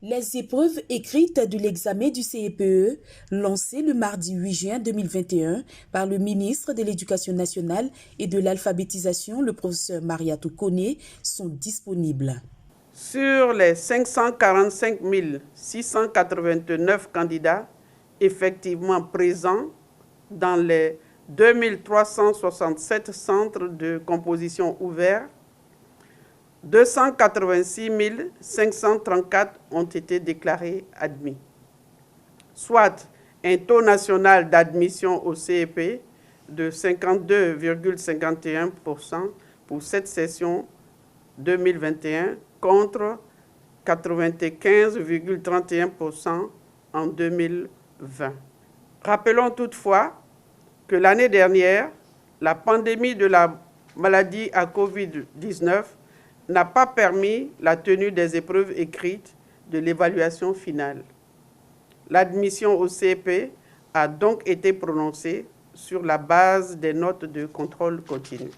Les épreuves écrites de l'examen du CEPE, lancées le mardi 8 juin 2021 par le ministre de l'Éducation nationale et de l'alphabétisation, le professeur Mariatou Koné, sont disponibles. Sur les 545 689 candidats effectivement présents dans les 2367 centres de composition ouverts, 286 534 ont été déclarés admis, soit un taux national d'admission au CEP de 52,51% pour cette session 2021 contre 95,31% en 2020. Rappelons toutefois que l'année dernière, la pandémie de la maladie à Covid-19 n'a pas permis la tenue des épreuves écrites de l'évaluation finale. L'admission au CEP a donc été prononcée sur la base des notes de contrôle continu.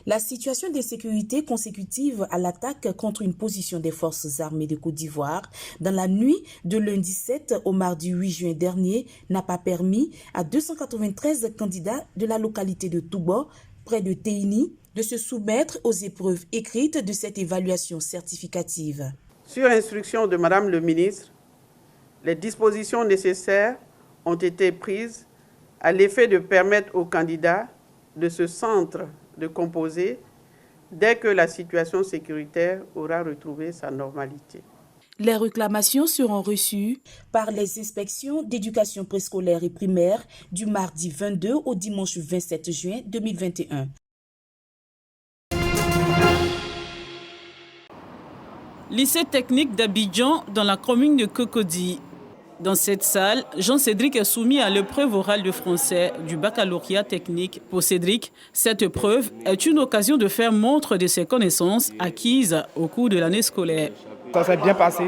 La situation d'insécurité consécutive à l'attaque contre une position des forces armées de Côte d'Ivoire dans la nuit de lundi 7 au mardi 8 juin dernier n'a pas permis à 293 candidats de la localité de Toubo, près de Téini, de se soumettre aux épreuves écrites de cette évaluation certificative. Sur instruction de Madame le ministre, les dispositions nécessaires ont été prises à l'effet de permettre aux candidats de ce centre de composer dès que la situation sécuritaire aura retrouvé sa normalité. Les réclamations seront reçues par les inspections d'éducation préscolaire et primaire du mardi 22 au dimanche 27 juin 2021. Lycée technique d'Abidjan dans la commune de Cocody. Dans cette salle, Jean-Cédric est soumis à l'épreuve orale de français du baccalauréat technique. Pour Cédric, cette épreuve est une occasion de faire montre de ses connaissances acquises au cours de l'année scolaire. Ça s'est bien passé.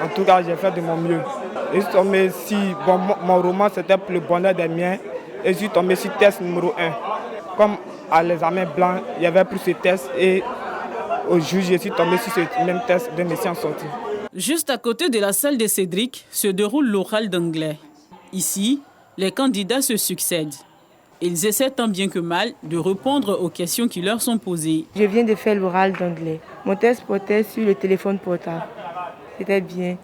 En tout cas, j'ai fait de mon mieux. Et je suis tombé mon roman, c'était pour le bonheur des miens. Et je suis tombé sur test numéro 1. Comme à l'examen blanc, il y avait plus de tests et au juge, je suis tombé sur ce même test de mes sciences sorties. Juste à côté de la salle de Cédric se déroule l'oral d'anglais. Ici, les candidats se succèdent. Ils essaient tant bien que mal de répondre aux questions qui leur sont posées. Je viens de faire l'oral d'anglais. Mon test portait sur le téléphone portable. C'était bien.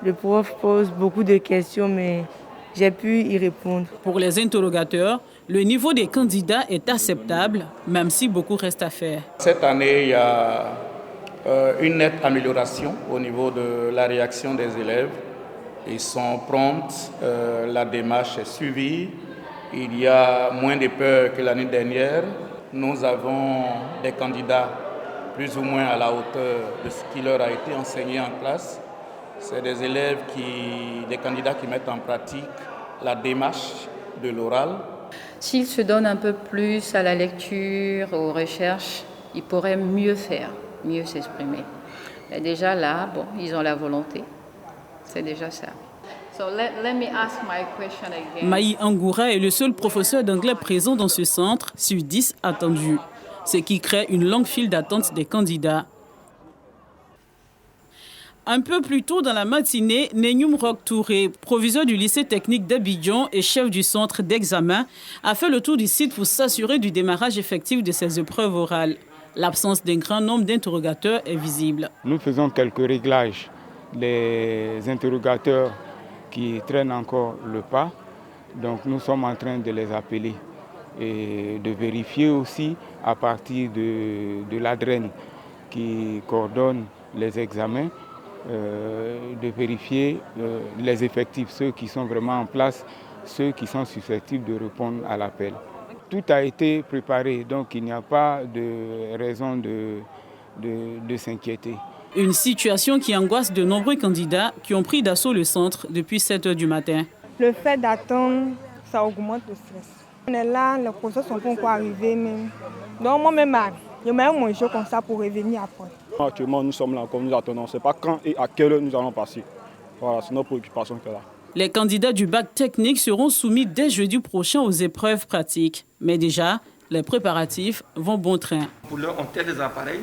Le prof pose beaucoup de questions, mais j'ai pu y répondre. Pour les interrogateurs, le niveau des candidats est acceptable, même si beaucoup reste à faire. Cette année, il y a une nette amélioration au niveau de la réaction des élèves. Ils sont prompts, la démarche est suivie. Il y a moins de peur que l'année dernière. Nous avons des candidats plus ou moins à la hauteur de ce qui leur a été enseigné en classe. C'est des élèves, des candidats qui mettent en pratique la démarche de l'oral. S'ils se donnent un peu plus à la lecture, aux recherches, ils pourraient mieux faire, mieux s'exprimer. Mais déjà là, ils ont la volonté. C'est déjà ça. So let me ask my question again. Maï Angoura est le seul professeur d'anglais présent dans ce centre sur 10 attendus, ce qui crée une longue file d'attente des candidats. Un peu plus tôt dans la matinée, Nenyoum Rock Touré, proviseur du lycée technique d'Abidjan et chef du centre d'examen, a fait le tour du site pour s'assurer du démarrage effectif de ces épreuves orales. L'absence d'un grand nombre d'interrogateurs est visible. Nous faisons quelques réglages. Les interrogateurs qui traînent encore le pas, donc nous sommes en train de les appeler et de vérifier aussi à partir de l'ADREN qui coordonne les examens, de vérifier les effectifs, ceux qui sont vraiment en place, ceux qui sont susceptibles de répondre à l'appel. Tout a été préparé, donc il n'y a pas de raison de s'inquiéter. Une situation qui angoisse de nombreux candidats qui ont pris d'assaut le centre depuis 7 h du matin. Le fait d'attendre, ça augmente le stress. On est là, les procès sont pas encore arrivés même. Donc moi-même, je mets mon jeu comme ça pour revenir après. Actuellement, nous sommes là comme nous attendons. On ne sait pas quand et à quelle heure nous allons passer. Voilà, c'est notre préoccupation que là. Les candidats du bac technique seront soumis dès jeudi prochain aux épreuves pratiques. Mais déjà, les préparatifs vont bon train. Pour l'heure, on teste les appareils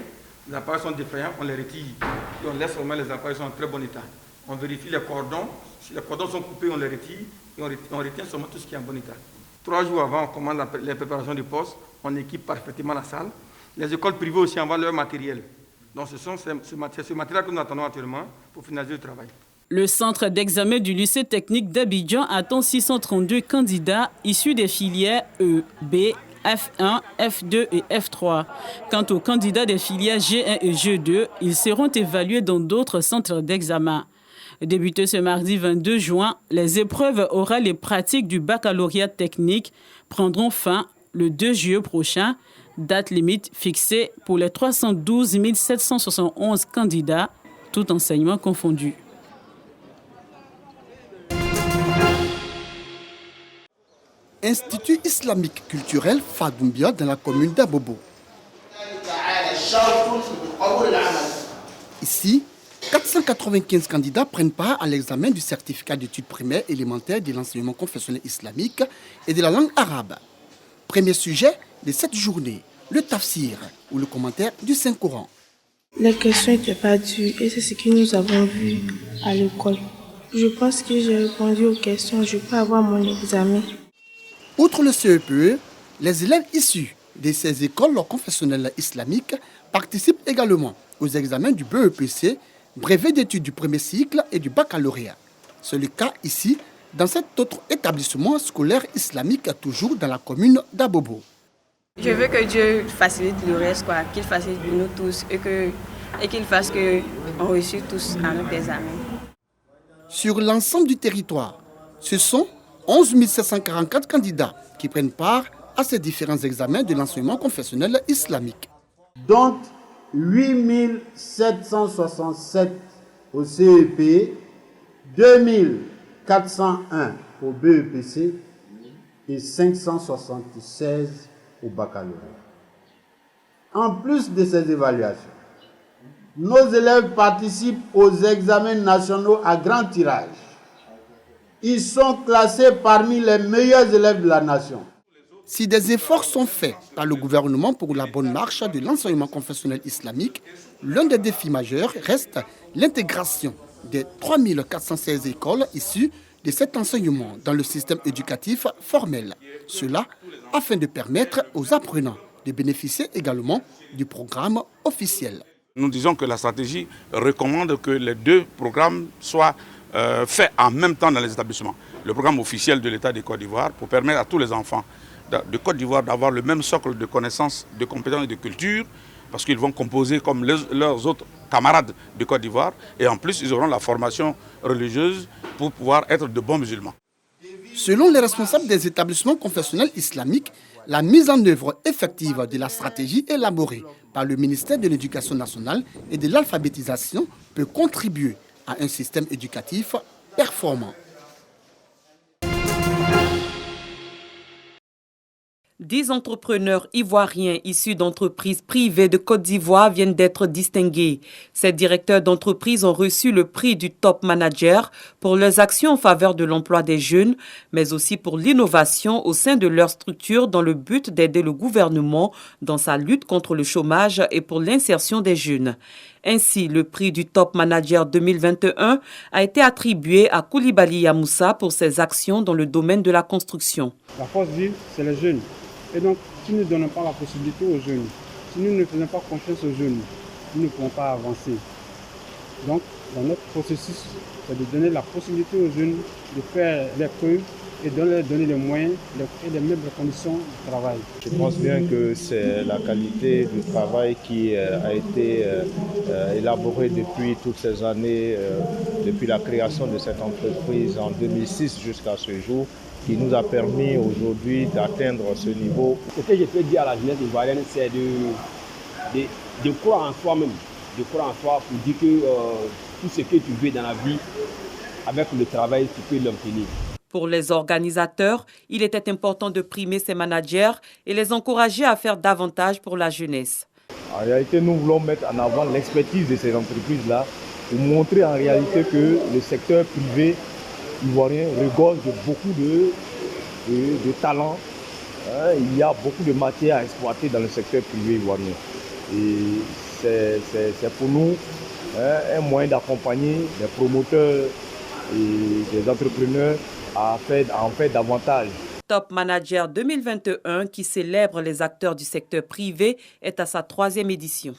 sont défaillants, on les retire. et on laisse vraiment les appareils sont en très bon état. On vérifie les cordons. Si les cordons sont coupés, on les retire et on retient seulement tout ce qui est en bon état. 3 jours avant, on commande les préparations du poste. On équipe parfaitement la salle. Les écoles privées aussi envoient leur matériel. Donc ce matériel que nous attendons actuellement pour finaliser le travail. Le centre d'examen du lycée technique d'Abidjan attend 632 candidats issus des filières E, B, F1, F2 et F3. Quant aux candidats des filières G1 et G2, ils seront évalués dans d'autres centres d'examen. Débuté ce mardi 22 juin, les épreuves orales et pratiques du baccalauréat technique prendront fin le 2 juillet prochain, date limite fixée pour les 312 771 candidats, tout enseignement confondu. Institut islamique culturel Fadoumbia dans la commune d'Abobo. Ici, 495 candidats prennent part à l'examen du certificat d'études primaires élémentaires de l'enseignement confessionnel islamique et de la langue arabe. Premier sujet de cette journée, le tafsir ou le commentaire du Saint-Coran. Les questions n'étaient pas dures et c'est ce que nous avons vu à l'école. Je pense que j'ai répondu aux questions, je peux avoir mon examen. Outre le CEPE, les élèves issus de ces écoles confessionnelles islamiques participent également aux examens du BEPC, brevet d'études du premier cycle et du baccalauréat. C'est le cas ici, dans cet autre établissement scolaire islamique, toujours dans la commune d'Abobo. Je veux que Dieu facilite le reste, qu'il facilite pour nous tous et qu'il fasse qu'on réussisse tous à notre examen. Sur l'ensemble du territoire, ce sont 11 744 candidats qui prennent part à ces différents examens de l'enseignement confessionnel islamique. Dont 8 767 au CEP, 2401 au BEPC et 576 au baccalauréat. En plus de ces évaluations, nos élèves participent aux examens nationaux à grand tirage. Ils sont classés parmi les meilleurs élèves de la nation. Si des efforts sont faits par le gouvernement pour la bonne marche de l'enseignement confessionnel islamique, l'un des défis majeurs reste l'intégration des 3416 écoles issues de cet enseignement dans le système éducatif formel. Cela afin de permettre aux apprenants de bénéficier également du programme officiel. Nous disons que la stratégie recommande que les deux programmes soient faits en même temps dans les établissements. Le programme officiel de l'État de Côte d'Ivoire pour permettre à tous les enfants de Côte d'Ivoire d'avoir le même socle de connaissances, de compétences et de culture, parce qu'ils vont composer comme leurs autres camarades de Côte d'Ivoire, et en plus ils auront la formation religieuse pour pouvoir être de bons musulmans. Selon les responsables des établissements confessionnels islamiques, la mise en œuvre effective de la stratégie élaborée par le ministère de l'Éducation nationale et de l'alphabétisation peut contribuer à un système éducatif performant. 10 entrepreneurs ivoiriens issus d'entreprises privées de Côte d'Ivoire viennent d'être distingués. Ces directeurs d'entreprises ont reçu le prix du Top Manager pour leurs actions en faveur de l'emploi des jeunes, mais aussi pour l'innovation au sein de leur structure dans le but d'aider le gouvernement dans sa lutte contre le chômage et pour l'insertion des jeunes. Ainsi, le prix du Top Manager 2021 a été attribué à Koulibaly Yamoussa pour ses actions dans le domaine de la construction. La force vive, c'est les jeunes. Et donc, si nous ne donnons pas la possibilité aux jeunes, si nous ne faisons pas confiance aux jeunes, nous ne pouvons pas avancer. Donc, dans notre processus, c'est de donner la possibilité aux jeunes de faire les preuves et de leur donner les moyens et les mêmes conditions de travail. Je pense bien que c'est la qualité du travail qui a été élaborée depuis toutes ces années, depuis la création de cette entreprise en 2006 jusqu'à ce jour, qui nous a permis aujourd'hui d'atteindre ce niveau. Ce que je peux dire à la jeunesse ivoirienne, c'est de croire en soi-même, de croire en soi pour dire que tout ce que tu veux dans la vie, avec le travail, tu peux l'obtenir. Pour les organisateurs, il était important de primer ces managers et les encourager à faire davantage pour la jeunesse. En réalité, nous voulons mettre en avant l'expertise de ces entreprises-là pour montrer en réalité que le secteur privé ivoirien regorge de beaucoup de talents. Il y a beaucoup de matière à exploiter dans le secteur privé ivoirien. Et c'est pour nous un moyen d'accompagner les promoteurs et les entrepreneurs à en faire davantage. Top Manager 2021 qui célèbre les acteurs du secteur privé est à sa 3e édition.